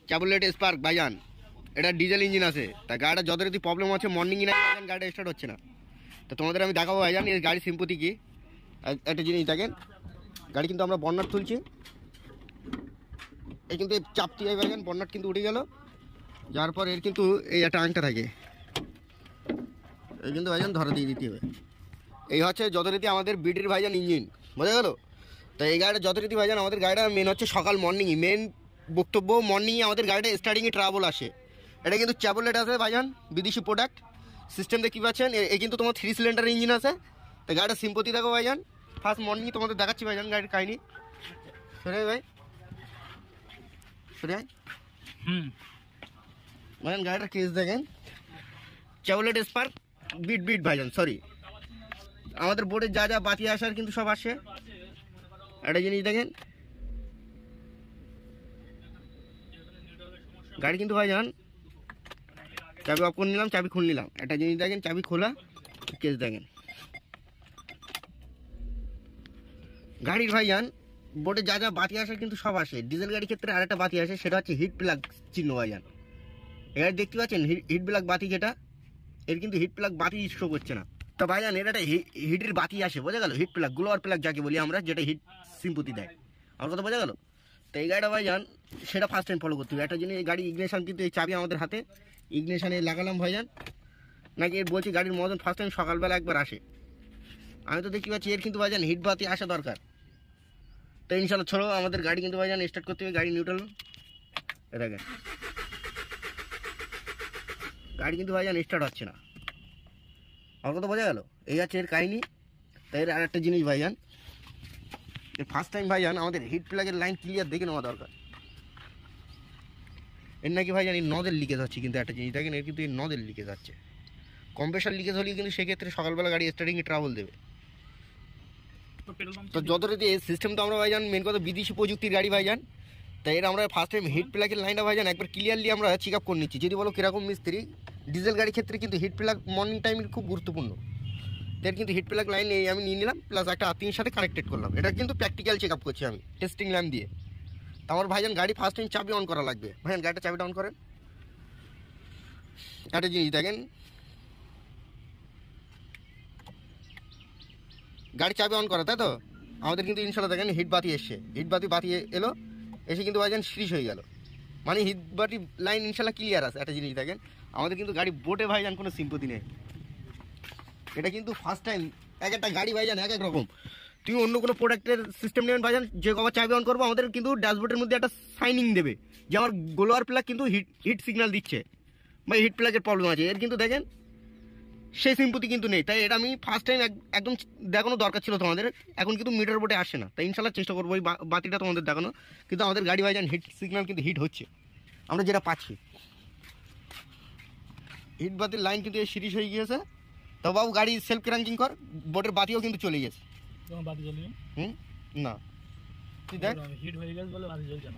ক্যাবলেট spark ভাইজান, এটা diesel engine আছে, তা গাড়িটা যথারীতি প্রবলেম আছে, মর্নিং না গাড়িটা স্টার্ট হচ্ছে না। তো তোমাদের আমি দেখাবো ভাইজান এই গাড়ির সিম্পতি কি। একটা জিনিস দেখেন, গাড়ি কিন্তু আমরা বন্নাট তুলছি, এই কিন্তু চাপ দিয়ে ভাইজান বন্নাট কিন্তু উঠে গেল, যার পর এর কিন্তু এই একটা আংটা থাকে, এই কিন্তু ভাইজান ধরা দিয়ে দিতে হবে। এই হচ্ছে যথারীতি আমাদের বিডির ভাইজান ইঞ্জিন, বোঝা গেল। তো এই গাড়িটা যথারীতি ভাইজান আমাদের গাড়িটা মেন হচ্ছে সকাল মর্নিংই, মেন বক্তব্য মর্নিংয়ে আমাদের গাড়িটা স্টার্টিংয়ে ট্রাবল আসে। এটা কিন্তু চ্যাবলেট আছে ভাইজান, বিদেশি প্রোডাক্ট। সিস্টেম দেখতে পাচ্ছেন, এই কিন্তু তোমার 3 সিলিন্ডার ইঞ্জিন আছে। তো গাড়িটা সিম্পতি দেখো ভাইজান, ফার্স্ট মর্নিংয়ে তোমাদের দেখাচ্ছি ভাইজান গাড়ির কাহিনি। সরে ভাই, সরে ভাইজান গাড়িটার কেস দেখেন, চ্যাবলেট স্পার্ক বিট ভাইজান, সরি আমাদের বোর্ডে যা যা বাতি আসার কিন্তু সব আসে। একটা জিনিস দেখেন, গাড়ি কিন্তু ভাইজান চাবি অফ করে নিলাম, চাবি খুলে নিলাম। একটা জিনিস দেখেন, চাবি খোলা, কেস দেখেন। গাড়ির ভাইজান বোর্ডে যা যা বাতি আসে কিন্তু সব আসে। ডিজেল গাড়ির ক্ষেত্রে আরেকটা বাতি আসে, সেটা হচ্ছে হিট প্লাগ চিহ্ন ভাইজান। এবার দেখতে পাচ্ছেন হিট প্লাগ বাতি, যেটা এর কিন্তু হিট প্লাগ বাতি শো করছে না। তো ভাইজান এটা একটা হিটের বাতি আসে, বোঝা গেল, হিট প্লাগ, গ্লোয়ার প্লাগ যাকে বলি আমরা, যেটা হিট সিম্পতি দেয়। আমার কথা বোঝা গেল। তো এই গাড়িটা ভাইজান সেটা ফার্স্ট টাইম ফলো করতে হবে। একটা জিনিস, গাড়ি ইগনিশন কিন্তু এই চাবি আমাদের হাতে, ইগনিশনে লাগালাম ভাইজান। নাকি এর বলছি গাড়ির মতন ফার্স্ট টাইম সকালবেলা একবার আসে। আমি তো দেখতে পাচ্ছি এর কিন্তু ভাইজান হিট বাতি আসা দরকার। তো ইনশাল্লাহ ছোড়ো আমাদের গাড়ি কিন্তু ভাইজান স্টার্ট করতে হবে। গাড়ি নিউট্রাল, দেখেন গাড়ি কিন্তু ভাইজান স্টার্ট হচ্ছে না। আমার কথা বোঝা গেল, এই আছে এর কাহিনি। তাই এর আরেকটা জিনিস ভাইজান, ফার্স্ট টাইম ভাইজান আমাদের হিট প্লাগের লাইন ক্লিয়ার দেখে নেওয়া দরকার। এর নাকি ভাইজান এই নদের লিকেজ হচ্ছে, কিন্তু একটা জিনিস দেখেন, এর কিন্তু এই নদের লিকেজ হচ্ছে। কম্প্রেসার লিকেজ হলেই কিন্তু সেক্ষেত্রে সকালবেলা গাড়ি স্টার্টিংয়ে ট্রাবল দেবে। তো যথারীতি এই সিস্টেম তো আমরা ভাইজান মেন কথা বিদেশি প্রযুক্তির গাড়ি ভাইজান। তাই এর আমরা ফার্স্ট টাইম হিট প্লাগের লাইনটা ভাইজান একবার ক্লিয়ারলি আমরা চেক আপ করে নিচ্ছি। যদি বলো কীরকম মিস্ত্রি, ডিজেল গাড়ির ক্ষেত্রে কিন্তু হিট প্লাগ মর্নিং টাইমের খুব গুরুত্বপূর্ণ। এর কিন্তু হিট প্লাগ লাইন এই আমি নিয়ে নিলাম, প্লাস একটা আর্থিংয়ের সাথে কানেক্টেড করলাম। এটা কিন্তু প্র্যাকটিক্যাল চেক আপ করছি আমি টেস্টিং ল্যাম্প দিয়ে। তো আমার ভাইজান গাড়ি ফার্স্ট টাইম চাবি অন করা লাগবে। ভাইজান গাড়িটা চাবিটা অন করেন। একটা জিনিস দেখেন, গাড়ি চাবি অন করা, তাই তো আমাদের কিন্তু ইনশাল্লাহ দেখেন হিট বাতি এসছে, হিট বাতি এলো, এসে কিন্তু ভাইজান সিরিজ হয়ে গেল, মানে হিট বাতি লাইন ইনশাল্লাহ ক্লিয়ার আছে। একটা জিনিস দেখেন, আমাদের কিন্তু গাড়ি বোটে ভাইজান কোনো সিম্পতি নেই। এটা কিন্তু ফার্স্ট টাইম, এক একটা গাড়ি ভাইজান এক এক রকম। তুমি অন্য কোনো প্রোডাক্টের সিস্টেম নেবেন ভাইজান, যে কবার চাবি অন করবো আমাদের কিন্তু ড্যাশবোর্ডের মধ্যে একটা সাইনিং দেবে যে আমার গ্লোয়ার প্লাগ কিন্তু হিট সিগন্যাল দিচ্ছে বা হিট প্লাগের প্রবলেম আছে। এর কিন্তু দেখেন সেই সিম্পতি কিন্তু নেই। তাই এটা আমি ফার্স্ট টাইম একদম দেখানো দরকার ছিল তোমাদের। এখন কিন্তু মিটার বোর্ডে আসে না, তাই ইনশাল্লাহ চেষ্টা করবো ওই বাতিটা তোমাদের দেখানো। কিন্তু আমাদের গাড়ি ভাইজান হিট সিগন্যাল কিন্তু হিট হচ্ছে, আমরা যেটা পাচ্ছি। হিট বাতির লাইন কিন্তু এই সিরিজ হয়ে গিয়েছে। তো বাবু গাড়ি সেলফ ক্র্যাঙ্কিং কর, বোর্ডের বাতিও কিন্তু চলে গেছে। না তুই দেখ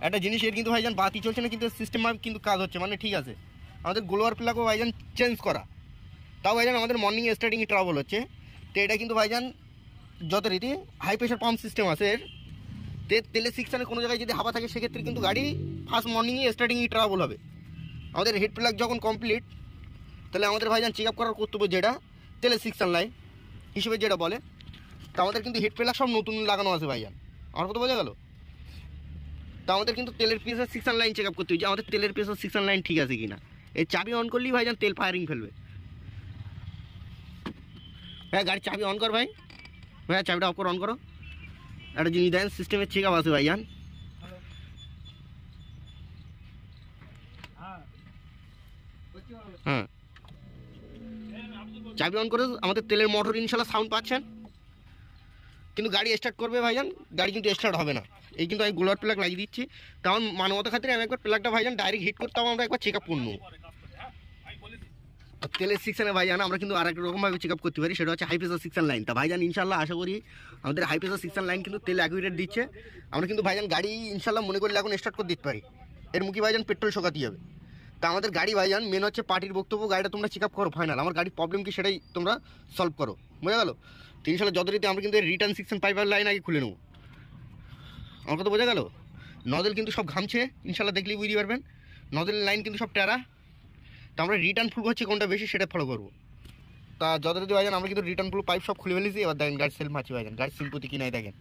একটা জিনিস, এর কিন্তু ভাইজান বাতি চলছে না, কিন্তু সিস্টেম কিন্তু কাজ হচ্ছে, মানে ঠিক আছে। আমাদের গ্লোয়ার প্লাগও ভাইজান চেঞ্জ করা, তাও ভাইজান আমাদের মর্নিং স্টার্টিংয়ে ট্রাবল হচ্ছে। তো এটা কিন্তু ভাইজান যথারীতি হাই প্রেশার পাম্প সিস্টেম আছে এর। তেলের সিকশানে কোনো জায়গায় যদি হাওয়া থাকে সেক্ষেত্রে কিন্তু গাড়ি ফার্স্ট মর্নিংয়ে স্টার্টিংয়ে ট্রাবল হবে। আমাদের হেড প্লাগ যখন কমপ্লিট, তাহলে আমাদের ভাইজান চেক আপ করার কর্তব্য যেটা তেলের সিকশান লাইন হিসেবে যেটা বলে, তা আমাদের কিন্তু হেড প্লাগ সব নতুন লাগানো আছে ভাইজান। আমার কথা বোঝা গেল। তা আমাদের কিন্তু তেলের প্রেসার সিকশান লাইন চেক আপ করতে হবে যে আমাদের তেলের প্রেসার সিকশান লাইন ঠিক আছে কিনা। এই চাবি অন করলেই ভাইজান তেল ফায়ারিং ফেলবে। হ্যাঁ গাড়ি চাবি অন কর ভাই, ভাইয়া চাবিটা অফ করে অন করো। একটা জিনিস দেন, সিস্টেমের চেক আপ আছে ভাইজান। হ্যাঁ চাবি অন করে আমাদের তেলের মোটর ইনশাল্লাহ সাউন্ড পাচ্ছেন, কিন্তু গাড়ি স্টার্ট করবে ভাইজান, গাড়ি কিন্তু স্টার্ট হবে না। এই কিন্তু আমি গ্লোয়ার প্লাগ লাগিয়ে দিচ্ছি। তেমন মানবতা খাতিরে আমি একবার প্লাগটা ভাইজান ডাইরেক্ট হিট করতাম, আমরা একবার চেক আপ করবো। তেলের সিকশানে ভাইজান আমরা কিন্তু আরেক রকমভাবে চেক আপ করতে পারি, সেটা হচ্ছে হাই প্রেসার সিকশান লাইন। তা ভাইজান ইনশাল্লাহ আশা করি আমাদের হাই প্রেসার সিকশান লাইন কিন্তু তেল অ্যাকুরেট দিচ্ছে। আমরা কিন্তু ভাইজান গাড়ি ইনশাল্লাহ মনে করলে এখন স্টার্ট করে দিতে পারি। এর মুখে ভাইজান পেট্রোল শোকাতে হবে। তা আমাদের গাড়ি ভাইজান মেন হচ্ছে পার্টির বক্তব্য, গাড়িটা তোমরা চেক আপ করো ফাইনাল, আমার গাড়ির প্রবলেম কি সেটাই তোমরা সলভ করো, বোঝা গেলো। তো ইনশাল্লাহ যথারীতি আমরা কিন্তু রিটার্ন সিকশন পাইপার লাইন আগে খুলে নেবো। আমার কথা বোঝা গেল। নজল কিন্তু সব ঘামছে, ইনশাল্লাহ দেখলেই বুঝতে পারবেন। নজলের লাইন কিন্তু সব টেরা। তো আমরা রিটার্ন প্রুফ হচ্ছে কোনটা বেশি সেটা ফলো করবো। তা যথারীতি ভাইজান আমরা কিন্তু রিটার্ন প্রুফ পাইপ সব খুলে ফেলেছি। এবার দেখেন গাড়ি সেলফ মারছি ভাইজান, গাড়ি সিম্পতি কি নাই দেখেন।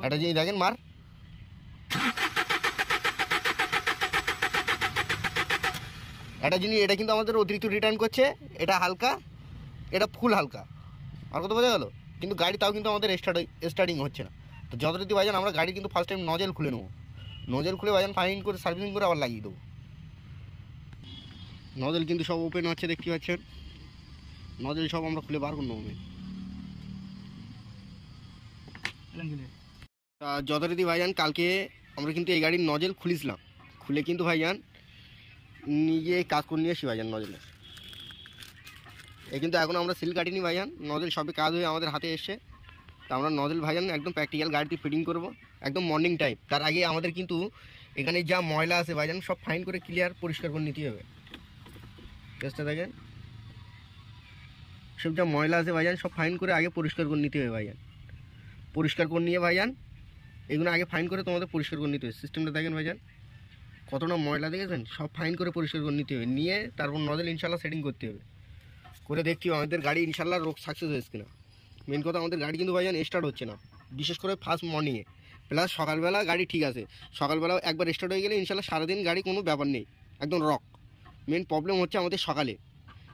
একটা জিনিস দেখেন মার, একটা জিনিস এটা কিন্তু আমাদের অতিরিক্ত রিটার্ন করছে, এটা হালকা, এটা ফুল হালকা। আর কত বোঝা গেল? কিন্তু গাড়ি তাও কিন্তু আমাদের স্টার্টিং হচ্ছে না। তো যথারীতি ভাইজান আমরা গাড়ি কিন্তু ফার্স্ট টাইম নজেল খুলে নেবো। নজেল খুলে ভাইজান ফাইন করে সার্ভিসিং করে আবার লাগিয়ে দেবো। নজেল কিন্তু সব ওপেন হচ্ছে দেখতে পাচ্ছেন, নজেল সব আমরা খুলে বার করে নেবো। তা যথারীতি ভাইজান কালকে আমরা কিন্তু এই গাড়ির নজেল খুলেছিলাম, খুলে কিন্তু ভাইজান নিজে কাজ করে নিয়ে আসি ভাইজান নজেলের। এই কিন্তু এখন আমরা সিল কাটিনি ভাইজান, নজেল সবে কাজ হয়ে আমাদের হাতে এসছে। তা আমরা নজেল ভাইজান একদম প্র্যাকটিক্যাল গাড়িতে ফিটিং করব একদম মর্নিং টাইম। তার আগে আমাদের কিন্তু এখানে যা ময়লা আছে ভাইজান সব ফাইন করে ক্লিয়ার পরিষ্কার করে নিতে হবে। চেষ্টা দেখেন, সব যা ময়লা আছে ভাইজান সব ফাইন করে আগে পরিষ্কার করে নিতে হবে ভাইজান। পরিষ্কার করে নিয়ে ভাইজান এগুলো আগে ফাইন করে তোমাদের পরিষ্কার করে নিতে হবে। সিস্টেমটা দেখেন ভাইজান কতটা ময়লা দেখেছেন, সব ফাইন করে পরিষ্কার করে নিতে হবে। নিয়ে তারপর নজেল ইনশাল্লাহ সেটিং করতে হবে, করে দেখতে হবে আমাদের গাড়ি ইনশাল্লাহ রোগ সাকসেস হয়েছে কিনা। মেন কথা আমাদের গাড়ি কিন্তু ভাইজান স্টার্ট হচ্ছে না, বিশেষ করে ফার্স্ট মর্নিংয়ে। প্লাস সকালবেলা গাড়ি ঠিক আছে, সকালবেলা একবার স্টার্ট হয়ে গেলে ইনশাল্লাহ সারাদিন গাড়ি কোনো ব্যাপার নেই, একদম রক। মেন প্রবলেম হচ্ছে আমাদের সকালে।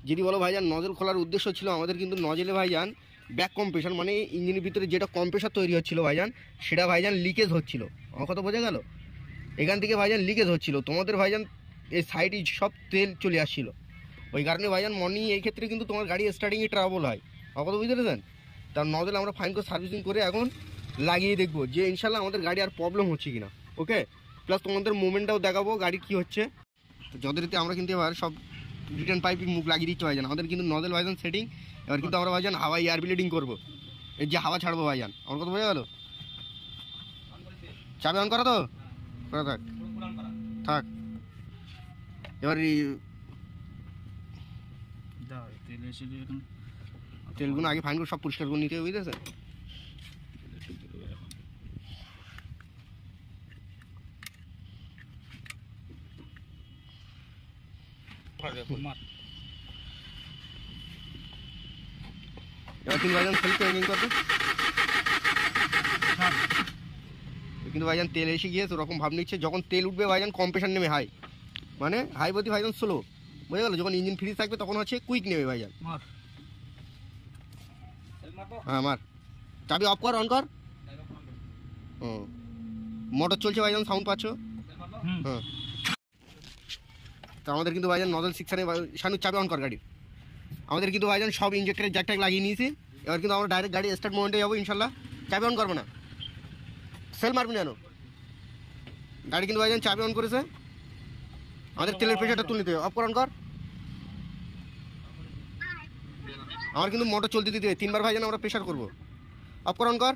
যদি বলো ভাইজান নজেল খোলার উদ্দেশ্য ছিল আমাদের কিন্তু নজেলে ভাইজান ব্যাক কম্প্রেশন মানে ইঞ্জিনের ভিতরে যেটা কম্প্রেসার তৈরি হচ্ছিলো ভাইজান সেটা ভাইজান লিকেজ হচ্ছিলো। আমার কথা বোঝা গেল? এখান থেকে ভাইজান লিকেজ হচ্ছিলো, তোমাদের ভাইজান এই সাইডে সব তেল চলে আসছিলো। ওই কারণে ভাইজান মর্নিং এই ক্ষেত্রে কিন্তু তোমার গাড়ি স্টার্টিংয়ে ট্রাবল হয়। আমার কথা বুঝতে পেরেছেন? তার নজেল আমরা ফাইন করে সার্ভিসিং করে এখন লাগিয়ে দেখবো যে ইনশাল্লাহ আমাদের গাড়ি আর প্রবলেম হচ্ছে কিনা। ওকে, প্লাস তোমাদের মুভমেন্টটাও দেখাবো গাড়ি কী হচ্ছে। তো যথারীতি আমরা কিন্তু এবার সব রিটার্ন পাইপে মুখ লাগিয়ে দিচ্ছি ভাইজান। আমাদের কিন্তু নজেল ভাইজান সেটিং। এবার কিন্তু আমরা ভাইজান হাওয়া এয়ার ব্লিডিং করবো, এর যে হাওয়া ছাড়বো ভাইজান। আমার কথা বোঝা গেল? চাবি অন করা তো করা থাক থাক। এবার তেলগুলো আগে ফাইন করে সব পরিষ্কার করে নিতে হবে, বুঝতেছে? এবার কিন্তু ভাইজান সেলফ চেঞ্জিং করতে কিন্তু ভাইজান তেল এসে গিয়েছে ওরকম ভাব নিচ্ছে। যখন তেল উঠবে ভাইজান কম্প্রেশন নেমে হাই, মানে হাই বলতে ভাইজান স্লো, বুঝে গেল? যখন ইঞ্জিন ফ্রি থাকবে তখন হচ্ছে কুইক নেবে ভাইজান। হ্যাঁ মার, চাবি অফ কর, অন কর। মোটর চলছে ভাইজান, সাউন্ড পাচ্ছ? হ্যাঁ। তো আমাদের কিন্তু ভাইজান নজেল সিকশানে শানু চাবি অন কর গাড়ির। আমাদের কিন্তু ভাইজান সব ইঞ্জেক্টরের জ্যাক ট্যাক লাগিয়ে নিয়েছি। এবার কিন্তু আমরা ডাইরেক্ট গাড়ি স্টার্ট মোমেন্টে যাবো ইনশাল্লাহ। চাবি অন করবো না, সেল মারবি না। গাড়ি কিন্তু ভাইজান চাবি অন করেছে, আমাদের তেলের প্রেশারটা তুলে নিতে হবে। অফ কর, অন কর। আমার কিন্তু মোটর চলতে দিতে হবে, 3 বার ভাইজান আমরা প্রেশার করবো। অফ কর, অন কর।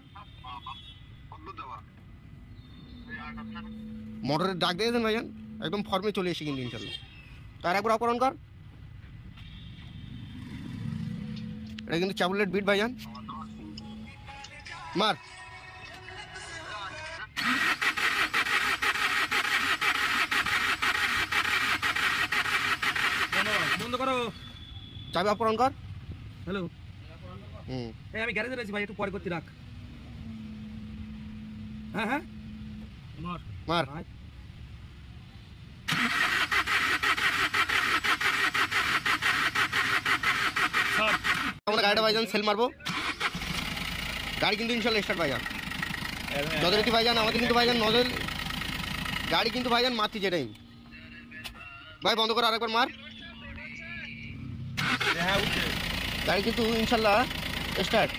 মোটরের ডাক দিয়েছেন ভাইজান, একদম ফর্মে চলে এসে কিন্তু ইনশাল্লাহ। তার একবার অফ কর, অন কর। এটা কিন্তু চাবুলেট বিট ভাইজান, মার। বন্ধ করো, চাবি অফ কর। হ্যালো, আমি গ্যারেজে রয়েছি ভাই, একটু পরে করতে রাখ। হ্যাঁ হ্যাঁ মার মার। আমরা গাড়িটা ভাইজান সেল মারবো, গাড়ি কিন্তু ইনশাল্লাহ স্টার্ট ভাইজান। যথারীতি ভাইজান আমাদের কিন্তু ভাইজান নজেল গাড়ি কিন্তু ভাইজান মারতি যেটাই ভাই বন্ধ করে আরেকবার মার। গাড়ি কিন্তু ইনশাল্লাহ স্টার্ট।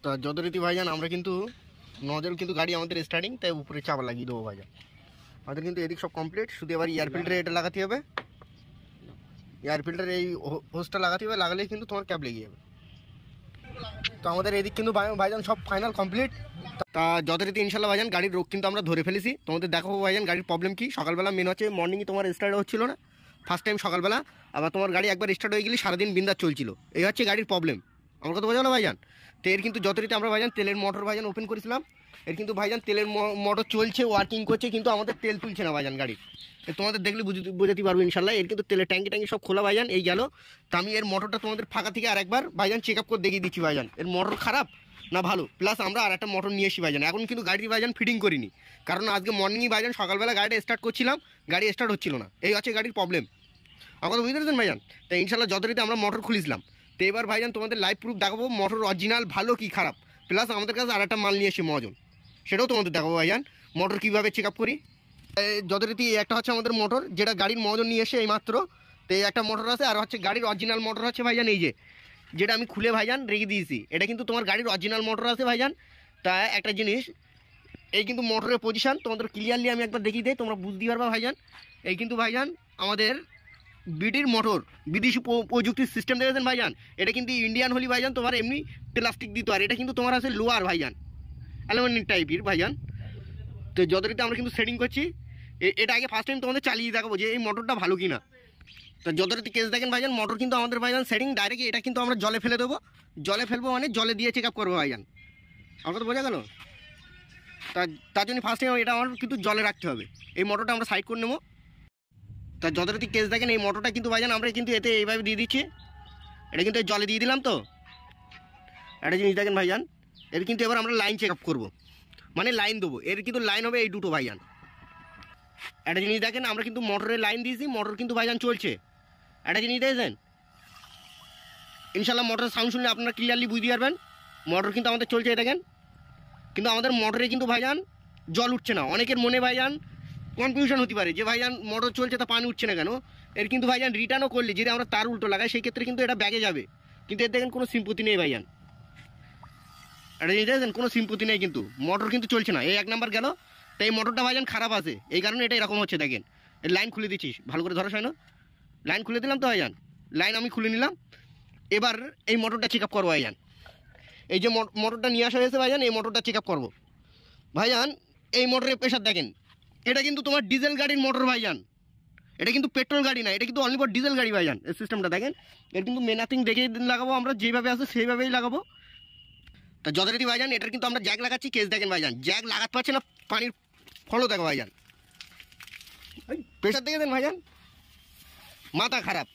তো যথারীতি ভাইজান আমরা কিন্তু নজেল কিন্তু গাড়ি আমাদের স্টার্টিং, তাই উপরে চাপা লাগিয়ে দেবো ভাইজান। আমাদের কিন্তু এদিক সব কমপ্লিট, শুধু এবার এয়ার ফিল্টারে এটা লাগাতে হবে। এয়ার ফিল্টারে এই হোসটা লাগাতে হবে, লাগালেই কিন্তু তোমার ক্যাব লেগে যাবে। তো আমাদের এদিক কিন্তু ভাইজান সব ফাইনাল কমপ্লিট। তা যথারীতি ইনশাল্লাহ ভাইজান গাড়ির রোগ কিন্তু আমরা ধরে ফেলেছি। তোমাদের দেখাবো ভাইজান গাড়ির প্রবলেম কি। সকালবেলা মেন হচ্ছে মর্নিংয়ে তোমার স্টার্ট হচ্ছিল না ফার্স্ট টাইম সকালবেলা, আবার তোমার গাড়ি একবার স্টার্ট হয়ে গেলে সারাদিন বিন্দাস চলছিল। এই হচ্ছে গাড়ির প্রবলেম। আমার কথা বোঝা গেলো ভাইজান। তো এর কিন্তু যথারীতি আমরা ভাইজান তেলের মোটর ভাইজান ওপেন করেছিলাম, এর কিন্তু ভাইজান তেলের মোটর চলছে, ওয়ার্কিং করছে, কিন্তু আমাদের তেল তুলছে না ভাইজান গাড়ি। তোমাদের দেখলে বোঝাতে পারবো ইনশাল্লাহ। এর কিন্তু তেলের ট্যাঙ্কি সব খোলা ভাইজান, এই গেল। তো আমি এর মোটরটা তোমাদের ফাঁকা থেকে আরেকবার ভাইজান চেক আপ করে দেখিয়ে দিচ্ছি ভাইজান এর মোটর খারাপ না ভালো। প্লাস আমরা আর একটা মোটর নিয়ে এসি ভাইজান। এখন কিন্তু গাড়ির ভাইজান ফিটিং করিনি, কারণ আজকে মর্নিংই ভাইজান সকালবেলা গাড়িটা স্টার্ট করছিলাম, গাড়ি স্টার্ট হচ্ছিল না, এই হচ্ছে গাড়ির প্রবলেম। আমার কথা বুঝতে পেরেছেন ভাইজান? তো ইনশাল্লাহ যথারীতি আমরা মোটর খুলেছিলাম। তো এবার ভাইজান তোমাদের লাইভ প্রুফ দেখাবো মোটর অরিজিনাল ভালো কি খারাপ। প্লাস আমাদের কাছে আর একটা মাল নিয়ে এসে মজন, সেটাও তোমাদের দেখাবো ভাইজান মোটর কীভাবে চেক আপ করি। যথারীতি একটা হচ্ছে আমাদের মোটর, যেটা গাড়ির মজন নিয়ে এসে এই মাত্র। তো এই একটা মোটর আছে, আর হচ্ছে গাড়ির অরিজিনাল মোটর হচ্ছে ভাইজান এই যেটা আমি খুলে ভাইজান রেখে দিয়েছি, এটা কিন্তু তোমার গাড়ির অরিজিনাল মোটর আছে ভাইজান। তা একটা জিনিস, এই কিন্তু মোটরের পজিশান তোমাদের ক্লিয়ারলি আমি একবার দেখিয়ে দিই, তোমরা বুঝতে পারবা ভাইজান। এই কিন্তু ভাইজান আমাদের বিডির মোটর, বিদেশি প্রযুক্তির সিস্টেম দেখেছেন ভাইজান। এটা কিন্তু ইন্ডিয়ান হলি ভাইজান তোমার এমনি প্লাস্টিক দিত, আর এটা কিন্তু তোমার আছে লোয়ার ভাইজান, অ্যালুমিনিয়াম টাইপের ভাইজান। তো যথারীতি আমরা কিন্তু সেটিং করছি। এটা আগে ফার্স্ট টাইম তোমাদের চালিয়ে দেখাবো যে এই মোটরটা ভালো কিনা। তো যথারীতি কেস দেখেন ভাইজান, মোটর কিন্তু আমাদের ভাইজান সেটিং ডাইরেক্ট, এটা কিন্তু আমরা জলে ফেলে দেবো। জলে ফেলবো মানে জলে দিয়ে চেক আপ করবো ভাইজান। আমার তো বোঝা গেল? তার জন্য ফার্স্ট টাইম এটা আমার কিন্তু জলে রাখতে হবে। এই মোটরটা আমরা সাইড করে নেবো। তা যথারীতি কেস দেখেন, এই মোটরটা কিন্তু ভাইজান আমরা কিন্তু এতে এইভাবে দিয়ে দিচ্ছি, এটা কিন্তু জলে দিয়ে দিলাম। তো একটা জিনিস দেখেন ভাইজান, এর কিন্তু এবার আমরা লাইন চেক আপ করবো, মানে লাইন দেবো। এর কিন্তু লাইন হবে এই দুটো ভাইজান। একটা জিনিস দেখেন, আমরা কিন্তু মোটরের লাইন দিয়েছি, মোটর কিন্তু ভাইজান চলছে। একটা জিনিস দেখেছেন, ইনশাল্লাহ মোটরের সাউন্ড শুনলে আপনারা ক্লিয়ারলি বুঝতে পারবেন মোটর কিন্তু আমাদের চলছে। দেখেন কিন্তু আমাদের মোটরে কিন্তু ভাইজান জল উঠছে না। অনেকের মনে ভাইজান কনফিউশন হতে পারে যে ভাইজান মোটর চলছে তা পানি উঠছে না কেন। এর কিন্তু ভাইজান রিটার্নও করলে যদি আমরা তার উল্টো লাগাই, সেই ক্ষেত্রে কিন্তু এটা ব্যাগে যাবে, কিন্তু এর দেখেন কোনো সিম্পতি নেই ভাইজান। এটা জিনিস দেখেন, কোনো সিম্পতি নেই, কিন্তু মোটর কিন্তু চলছে না। এই এক নাম্বার গেল। তো এই মোটরটা ভাইজান খারাপ আছে, এই কারণে এটা এরকম হচ্ছে। দেখেন এর লাইন খুলে দিচ্ছিস, ভালো করে ধরা হয় না, লাইন খুলে দিলাম তো ভাইজান, লাইন আমি খুলে নিলাম। এবার এই মোটরটা চেক আপ করবো ভাইজান। এই যে মোটরটা নিয়ে আসা হয়েছে ভাইজান, এই মোটরটা চেক আপ করবো ভাইজান। এই মোটরের প্রেশার দেখেন, এটা কিন্তু তোমার ডিজেল গাড়ির মোটর ভাইজান, এটা কিন্তু পেট্রোল গাড়ি না, এটা কিন্তু অনলি ফর ডিজেল গাড়ি ভাইজান। এই সিস্টেমটা দেখেন, এর কিন্তু মেনাথিং দেখে লাগাবো আমরা, যেভাবে আছে সেইভাবেই লাগাবো। তা যথারীতি ভাইজান এটার কিন্তু আমরা জ্যাক লাগাচ্ছি। কেস দেখেন ভাইজান, জ্যাক লাগাতে পারছে না, পানির ফলও দেখো ভাইজান। প্রেশার দেখে দেন ভাইজান, মাথা খারাপ,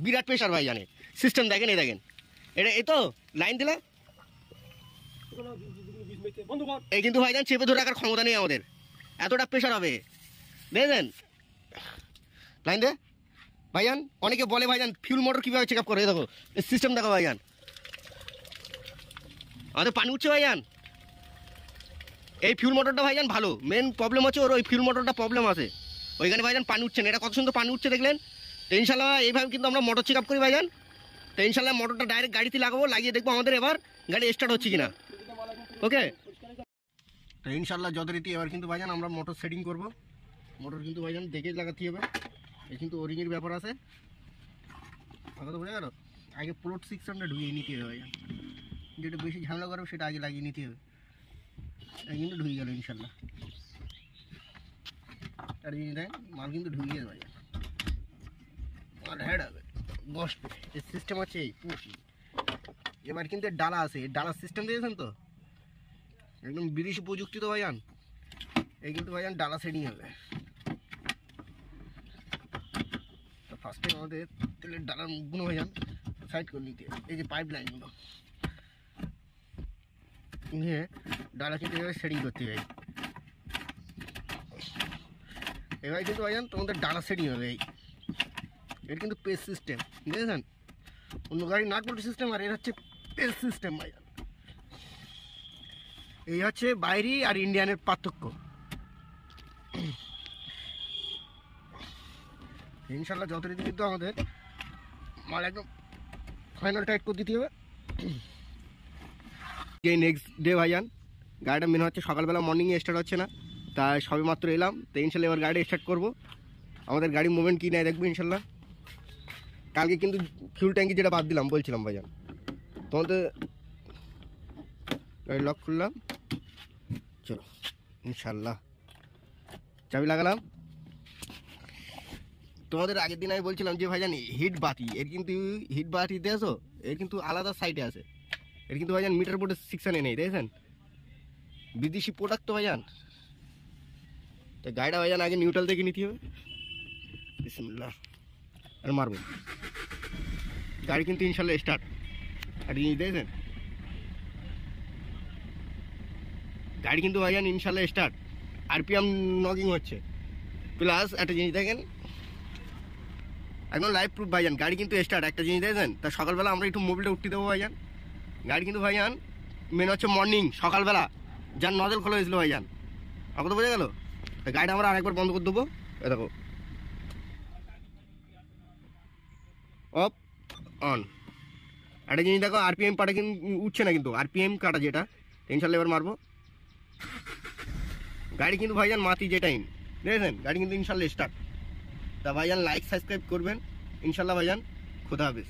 বিরাট প্রেশার ভাইজানে। সিস্টেম দেখেন, এই দেখেন, এটা এই তো লাইন দিলে এই কিন্তু ভাইজান চেপে ধরে রাখার ক্ষমতা নেই আমাদের, এতটা প্রেশার হবে। দেখেন লাইন দে ভাইজান। অনেকে বলে ভাইজান ফিউল মোটর কীভাবে চেক আপ করে, দেখো সিস্টেম দেখো ভাইজান, আমাদের পানি উঠছে ভাইজান। এই ফিউল মোটরটা ভাইজান ভালো, মেন প্রবলেম হচ্ছে ওর ওই ফিউল মোটরটা প্রবলেম আছে, ওইখানে ভাইজান পানি উঠছে না। এটা কত সুন্দর পানি উঠছে দেখলেন। তো ইনশাল্লাহ এইভাবে কিন্তু আমরা মোটর চেক আপ করি ভাইজান। তো ইনশাল্লাহ মোটরটা ডাইরেক্ট গাড়িতে লাগাবো, লাগিয়ে দেখবো আমাদের এবার গাড়ি স্টার্ট হচ্ছে কিনা। ওকে, তো ইনশাল্লাহ যথারীতি এবার কিন্তু ভাইজান আমরা মোটর সেটিং করব। মোটর কিন্তু ভাইজান দেখে লাগাতে হবে, এই কিন্তু ওরিংয়ের ব্যাপার আছে। কথা তো বোঝা গেল? আগে প্লট 600 ঢুকিয়ে নিতে হবে ভাইজান, যেটা বেশি ঝামেলা করবে সেটা আগে লাগিয়ে নিতে হবে। এই কিন্তু ঢুকে গেল ইনশাল্লাহ। আর জিনিস দেখ, মাল কিন্তু ঢুকে গেছে ভাইজান, মাল হেড হবে বস্ট। এই সিস্টেম আছে এই পুষি। এবার কিন্তু ডালা আছে, ডালার সিস্টেম দিয়েছেন তো একদম বিদেশি প্রযুক্তি তো ভাইজান। এই কিন্তু ভাইজান ডালা সেটিং হবে। তো ফার্স্ট টাইম আমাদের তেলের ডালার মুখগুলো ভাইজান সাইড করে নিতে হবে। এই যে পাইপ লাইনগুলো নিয়ে ডালা কিন্তু এভাবে সেটিং করতে হবে। এবার কিন্তু ভাইজান তোমাদের ডালা সেটিং হবে। এর কিন্তু পেস সিস্টেম দেখেছেন, অন্য গাড়ির নাট বল্টু সিস্টেম, আর এর হচ্ছে পেস সিস্টেম ভাইজান। এই হচ্ছে বাইরে আর ইন্ডিয়ানের পার্থক্য। ইনশাল্লাহ যথারীতি কিন্তু আমাদের মাল একদম ফাইনাল টাইট করে দিতে হবে। যে নেক্সট ডে ভাইজান গাড়িটা মেন হচ্ছে সকালবেলা মর্নিংয়ে স্টার্ট হচ্ছে না, তাই সবে মাত্র এলাম। তো ইনশাল্লাহ এবার গাড়ি স্টার্ট করবো, আমাদের গাড়ি মুভমেন্ট কী নেয় দেখবো ইনশাল্লাহ। কালকে কিন্তু ফিউল ট্যাঙ্কি যেটা বাদ দিলাম বলছিলাম ভাইজান, তোমাদের গাড়ি লক খুললাম, চলো ইনশাল্লাহ চাবি লাগালাম। তোমাদের আগের দিন আমি বলছিলাম যে ভাইজান হিট বাতি, এর কিন্তু হিট বাতি দেখো এর কিন্তু আলাদা সাইডে আছে, এর কিন্তু ভাইজান মিটার বোর্ডের সেকশনে নেই, দেখেছেন বিদেশি প্রোডাক্ট তো ভাইজান। তো গাড়িটা ভাইজান আগে নিউট্রাল থেকে নিতে হবে, বিসমিল্লাহ, আর মারবো। গাড়ি কিন্তু ইনশাল্লাহ স্টার্ট। আর জিনিস দেখেছেন গাড়ি কিন্তু ভাইজান ইনশাল্লাহ স্টার্ট, আরপিএম নকিং হচ্ছে। প্লাস একটা জিনিস দেখেন একদম লাইভ প্রুফ ভাইজান, গাড়ি কিন্তু স্টার্ট। একটা জিনিস দেখেন, তা সকালবেলা আমরা একটু মোবিলটা উঠতে দেবো ভাইজান। গাড়ি কিন্তু ভাইজান মেন হচ্ছে মর্নিং সকালবেলা যার নজল খোলা হয়েছিল ভাইজান, আমাকে তো বোঝা গেল। তা গাড়িটা আমরা আরেকবার বন্ধ করে দেবো, এ দেখো অফ অন। একটা জিনিস দেখো আরপিএম পাটা কিন্তু উঠছে না, কিন্তু আরপিএম কাটা যেটা ইনশাল্লাহ এবার মারবো। গাড়ি কিন্তু ভাইজান মাতি যে টাইম দেখেছেন, গাড়ি কিন্তু ইনশাল্লাহ স্টার্ট। তা ভাইজান লাইক সাবস্ক্রাইব করবেন ইনশাল্লাহ ভাইজান, খুদা হাফেজ।